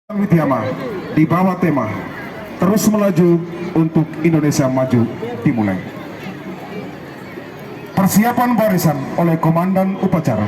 Widyama di bawah tema Terus Melaju untuk Indonesia Maju dimulai. Persiapan barisan oleh Komandan Upacara.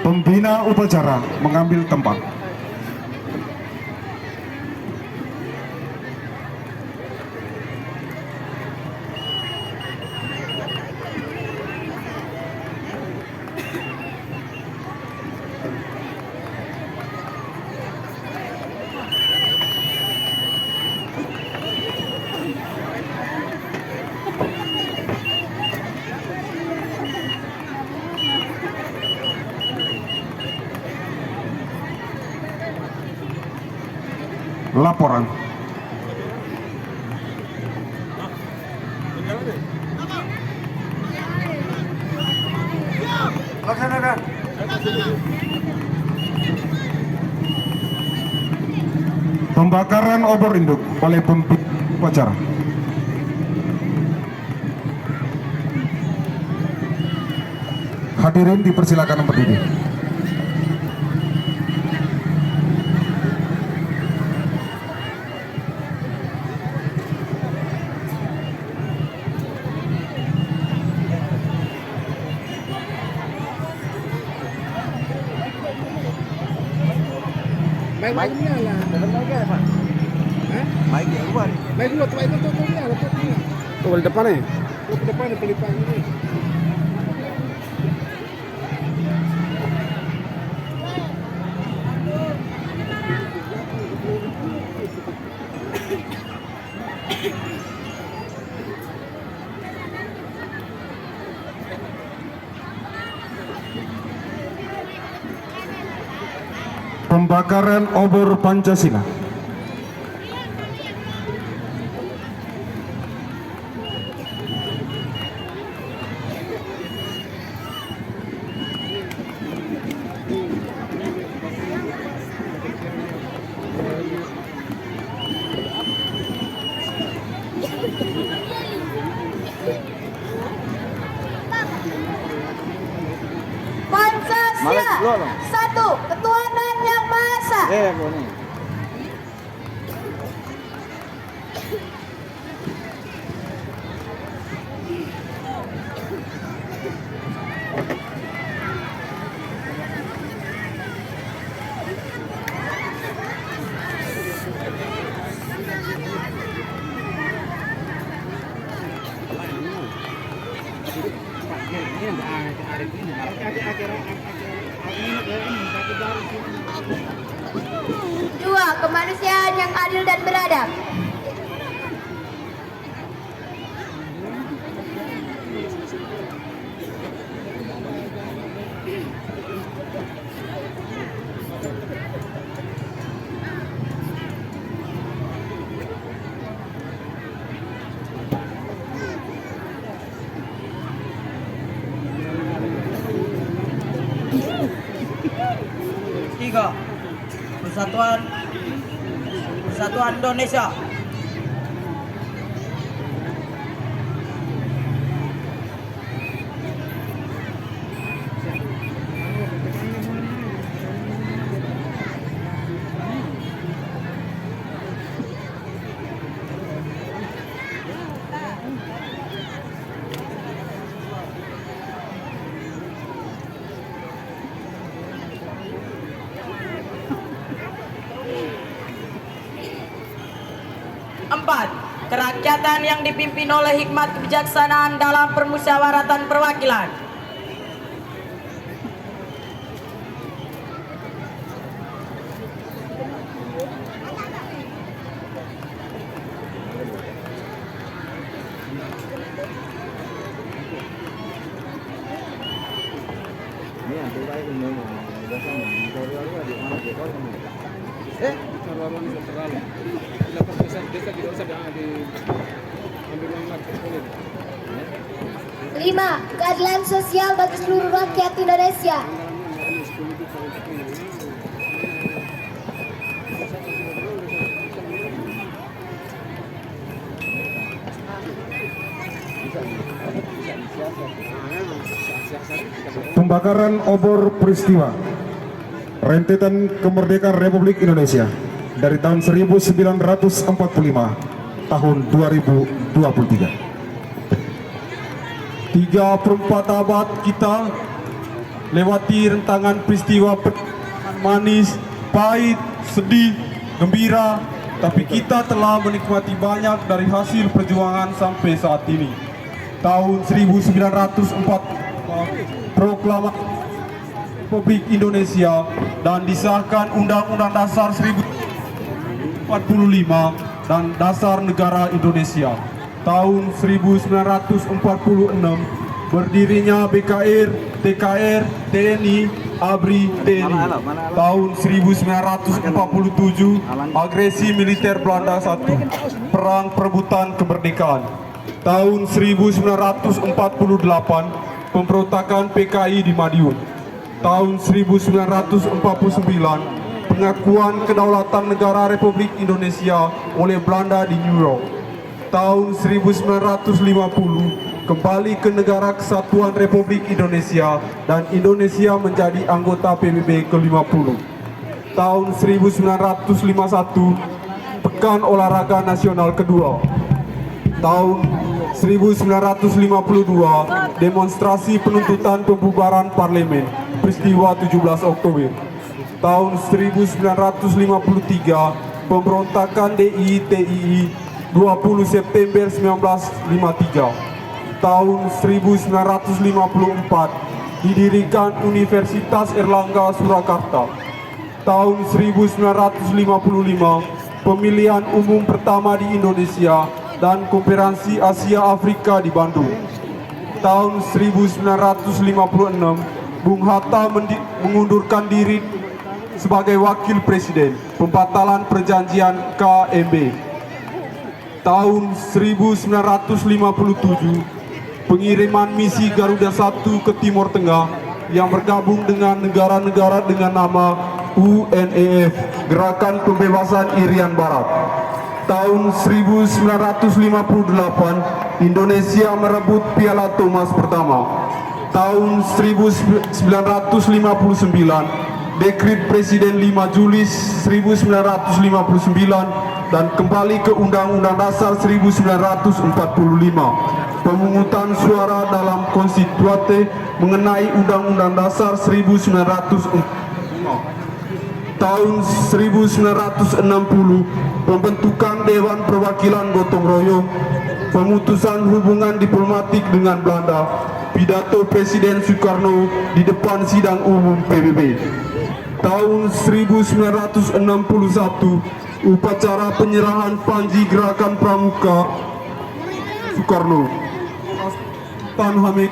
Pembina upacara mengambil tempat. Laporan. Laksanakan. Pembakaran obor induk oleh pemimpin upacara. Hadirin dipersilakan berdiri. Mic nyala. Dalam mic ada, Pak? Hah? Mic yang luar. Mic luar, mic itu nyala, nyala. Tuh, di depan ya? Tuh, ke depan, di depan ini. Pembakaran obor Pancasila. Pancasila, satu, ketuhanan yang Maha Esa. Dua, kemanusiaan yang adil dan beradab. Tiga, Persatuan Indonesia. Empat, kerakyatan yang dipimpin oleh hikmat kebijaksanaan dalam permusyawaratan perwakilan. Ini yang terbaik ini. Terlalu di mana dia? Desa tidak usah diambil uang lagi. 5. Keadilan sosial bagi seluruh rakyat Indonesia. Pembakaran obor peristiwa rentetan kemerdekaan Republik Indonesia dari tahun 1945 tahun 2023. 3/4 abad kita lewati rentangan peristiwa manis, pahit, sedih, gembira, tapi kita telah menikmati banyak dari hasil perjuangan sampai saat ini. Tahun 1904 proklamasi Republik Indonesia dan disahkan Undang-Undang Dasar 1945 dan Dasar Negara Indonesia. Tahun 1946 berdirinya BKR, TKR, TNI, ABRI, TNI. Tahun 1947 agresi militer Belanda 1, perang perebutan kemerdekaan. Tahun 1948 pemberontakan PKI di Madiun. Tahun 1949 pengakuan kedaulatan negara Republik Indonesia oleh Belanda di New York. Tahun 1950 kembali ke Negara Kesatuan Republik Indonesia dan Indonesia menjadi anggota PBB ke-50. Tahun 1951 Pekan Olahraga Nasional kedua. Tahun 1952 demonstrasi penuntutan pembubaran parlemen, peristiwa 17 Oktober. Tahun 1953 pemberontakan DI/TII 20 September 1953. Tahun 1954 didirikan Universitas Erlangga Surakarta. Tahun 1955 pemilihan umum pertama di Indonesia dan Konferensi Asia Afrika di Bandung. Tahun 1956 Bung Hatta mengundurkan diri sebagai wakil presiden, pembatalan perjanjian KMB. Tahun 1957 pengiriman misi Garuda 1 ke Timur Tengah yang bergabung dengan negara-negara dengan nama UNEF, Gerakan Pembebasan Irian Barat. Tahun 1958 Indonesia merebut Piala Thomas pertama. Tahun 1959 Dekret Presiden 5 Juli 1959 dan kembali ke Undang-Undang Dasar 1945. Pemungutan suara dalam konstituante mengenai Undang-Undang Dasar 1945. Tahun 1960 pembentukan Dewan Perwakilan Gotong Royong, pemutusan hubungan diplomatik dengan Belanda, pidato Presiden Soekarno di depan sidang umum PBB. Tahun 1961 upacara penyerahan Panji Gerakan Pramuka Soekarno, Tan Hamid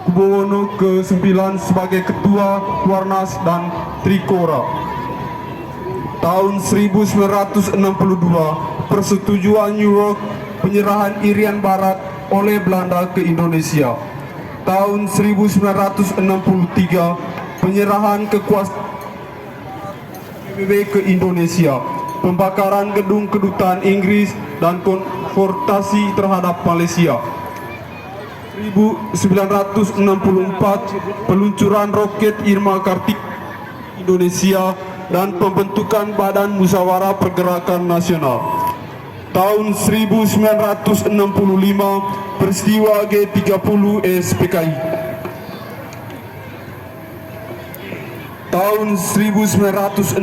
Kubuwono ke-9 sebagai Ketua Warnas dan Trikora. Tahun 1962 persetujuan New York penyerahan Irian Barat oleh Belanda ke Indonesia. Tahun 1963 penyerahan kekuasaan PBB ke Indonesia, pembakaran gedung kedutaan Inggris dan konfrontasi terhadap Malaysia. 1964 peluncuran roket Irma Kartini Indonesia dan pembentukan Badan Musyawarah Pergerakan Nasional. Tahun 1965 peristiwa G30 SPKI. Tahun 1966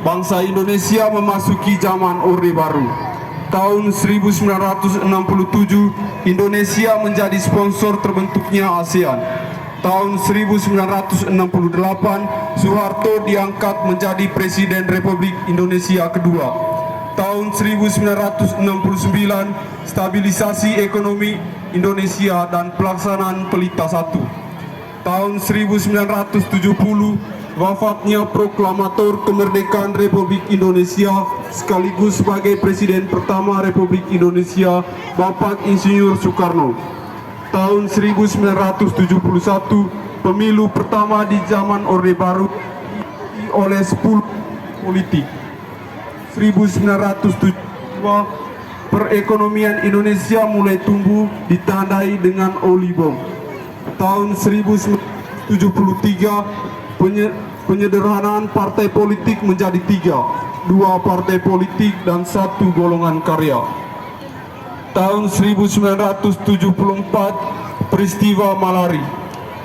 bangsa Indonesia memasuki zaman Orde Baru. Tahun 1967 Indonesia menjadi sponsor terbentuknya ASEAN. Tahun 1968 Soeharto diangkat menjadi Presiden Republik Indonesia kedua. Tahun 1969 stabilisasi ekonomi Indonesia dan pelaksanaan Pelita I. Tahun 1970 wafatnya Proklamator Kemerdekaan Republik Indonesia sekaligus sebagai Presiden pertama Republik Indonesia, Bapak Insinyur Soekarno. Tahun 1971, pemilu pertama di zaman Orde Baru oleh 10 politik. 1972, perekonomian Indonesia mulai tumbuh ditandai dengan oli bom. Tahun 1973, penyederhanaan partai politik menjadi 3, 2 partai politik dan 1 golongan karya. Tahun 1974, peristiwa Malari.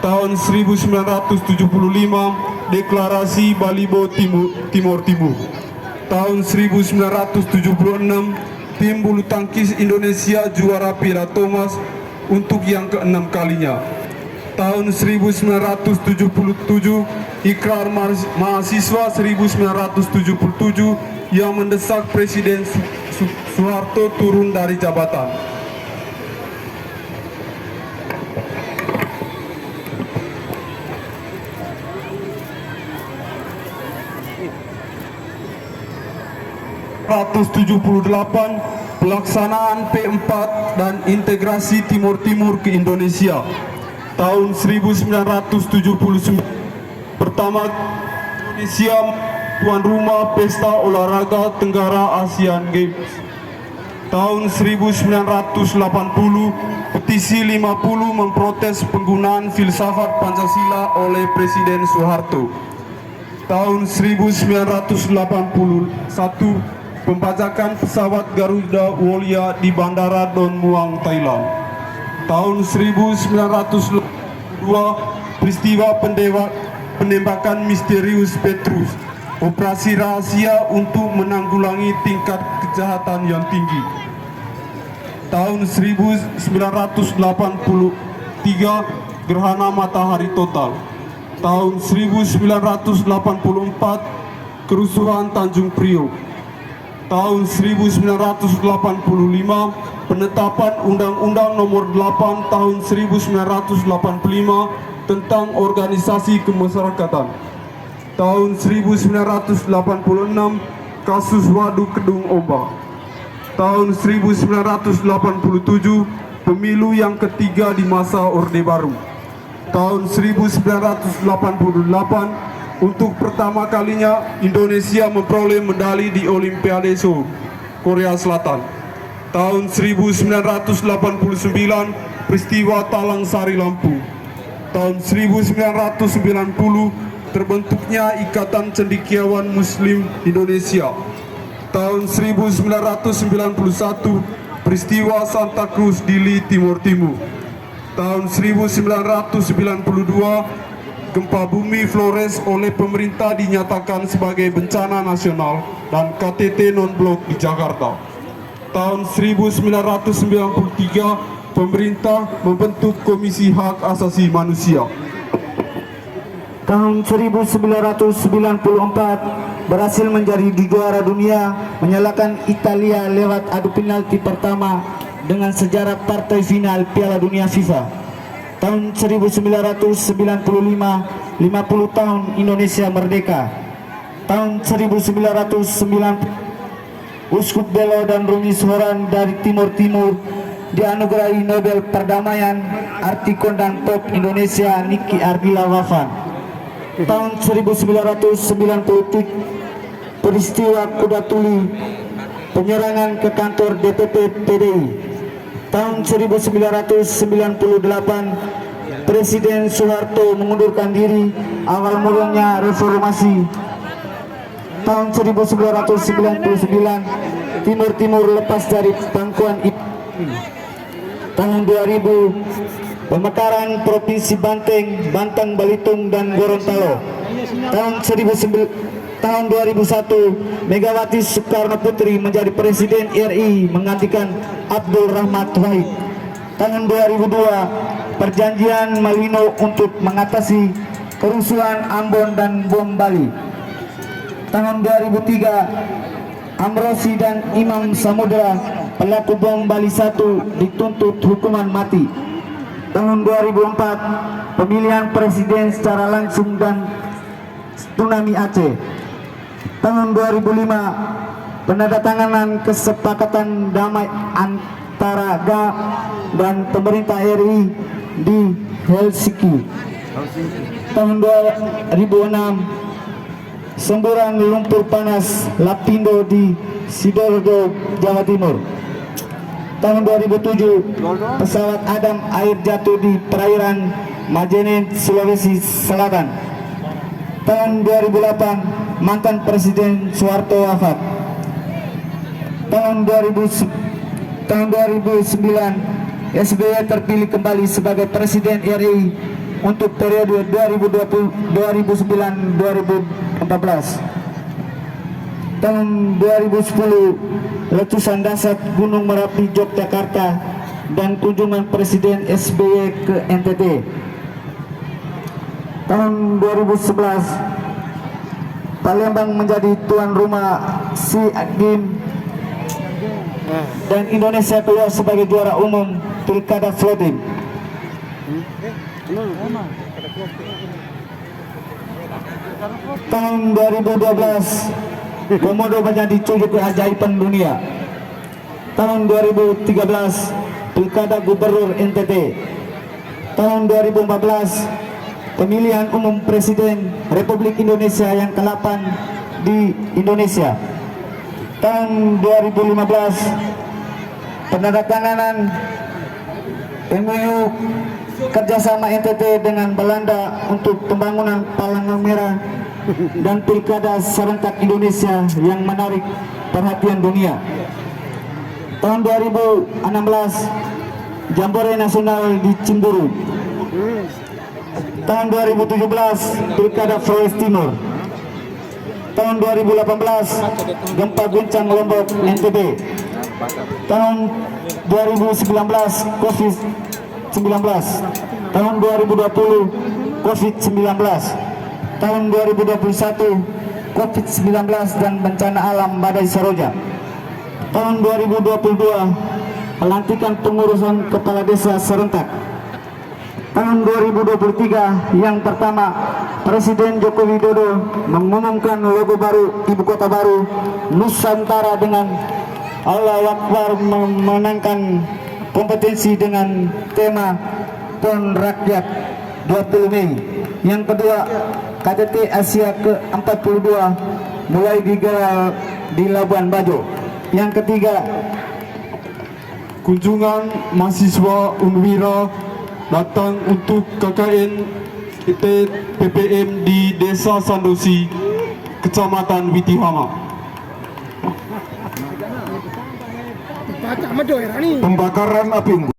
Tahun 1975, deklarasi Balibo Timur Timur. Tahun 1976, tim bulu tangkis Indonesia juara Piala Thomas untuk yang ke-6 kalinya. Tahun 1977, Ikrar Mahasiswa 1977 yang mendesak Presiden Soeharto turun dari jabatan. Pelaksanaan P4 dan integrasi Timur Timur ke Indonesia. Tahun 1979, pertama Indonesia tuan rumah Pesta Olahraga Tenggara ASEAN Games. Tahun 1980, petisi 50 memprotes penggunaan filsafat Pancasila oleh Presiden Soeharto. Tahun 1981, pembajakan pesawat Garuda Wulia di Bandara Don Muang, Thailand. Tahun 1982, peristiwa penembakan misterius Petrus, operasi rahasia untuk menanggulangi tingkat kejahatan yang tinggi. Tahun 1983, gerhana matahari total. Tahun 1984, kerusuhan Tanjung Priok. Tahun 1985, penetapan Undang-Undang Nomor 8 Tahun 1985 tentang organisasi kemasyarakatan. Tahun 1986, kasus Waduk Kedung Ombak. Tahun 1987, pemilu yang ketiga di masa Orde Baru. Tahun 1988, untuk pertama kalinya Indonesia memperoleh medali di Olimpiade Seoul, Korea Selatan. Tahun 1989, peristiwa Talang Sari Lampung. Tahun 1990, terbentuknya Ikatan Cendekiawan Muslim Indonesia. Tahun 1991, peristiwa Santa Cruz Dili Timur Timur. Tahun 1992, gempa bumi Flores oleh pemerintah dinyatakan sebagai bencana nasional dan KTT non-blok di Jakarta. Tahun 1993, pemerintah membentuk Komisi Hak Asasi Manusia. Tahun 1994 berhasil menjadi juara dunia menyalakan Italia lewat adu penalti pertama dengan sejarah partai final Piala Dunia FIFA. Tahun 1995, 50 tahun Indonesia merdeka. Tahun 1990, Uskup Belo dan Rumi Soran dari Timur Timur dianugerahi Nobel Perdamaian. Artikon dan Top Indonesia Niki Ardila wafat. Tahun 1993, peristiwa Kuda Tuli, penyerangan ke kantor DPP PDI. Tahun 1998, Presiden Soeharto mengundurkan diri, awal mulanya reformasi. Tahun 1999, Timur Timur lepas dari pangkuan Tahun 2000, pemekaran Provinsi Banteng, Belitung dan Gorontalo. Tahun 2001, Megawati Soekarno Putri menjadi Presiden RI menggantikan Abdul Rahmat Wahid. Tahun 2002, perjanjian Malino untuk mengatasi kerusuhan Ambon dan bom Bali. Tahun 2003, Amrosi dan Imam Samudra, pelaku bom Bali 1, dituntut hukuman mati. Tahun 2004, pemilihan presiden secara langsung dan tsunami Aceh. Tahun 2005, penandatanganan kesepakatan damai antara GAP dan pemerintah RI di Helsinki. Tahun 2006, semburan lumpur panas Lapindo di Sidoarjo, Jawa Timur. Tahun 2007, pesawat Adam Air jatuh di perairan Majene, Sulawesi Selatan. Tahun 2008, mantan Presiden Soeharto wafat. Tahun 2009, SBY terpilih kembali sebagai Presiden RI untuk periode 2009-2014. Tahun 2010, letusan dasar Gunung Merapi, Yogyakarta, dan kunjungan Presiden SBY ke NTT. Tahun 2011, Palembang menjadi tuan rumah SEA Games dan Indonesia keluar sebagai juara umum Pilkada Floating. Tahun 2012, Komodo menjadi 7 keajaiban dunia. Tahun 2013, Pilkada Gubernur NTT. Tahun 2014, pemilihan umum Presiden Republik Indonesia yang ke-8 di Indonesia. Tahun 2015, penandatanganan MOU kerjasama NTT dengan Belanda untuk pembangunan Palang Merah dan Pilkada serentak Indonesia yang menarik perhatian dunia. Tahun 2016, Jambore Nasional di Cemburu. Tahun 2017, Pilkada Flores Timur. Tahun 2018, gempa guncang Lombok NTB. Tahun 2019, COVID-19. Tahun 2020, COVID-19. Tahun 2021, COVID-19 dan bencana alam badai Seroja. Tahun 2022, pelantikan pengurusan kepala desa serentak. Tahun 2023 yang pertama, Presiden Joko Widodo mengumumkan logo baru ibu kota baru Nusantara dengan Allahu Akbar, memenangkan kompetensi dengan tema PON Rakyat 20 Mei. Yang kedua, KTT Asia ke-42 mulai digelar di Labuan Bajo. Yang ketiga, kunjungan mahasiswa Unwira datang untuk KKN PPM di Desa Sandosi, Kecamatan Witihama. Baca medo ya, Rani. Pembakaran api unggun.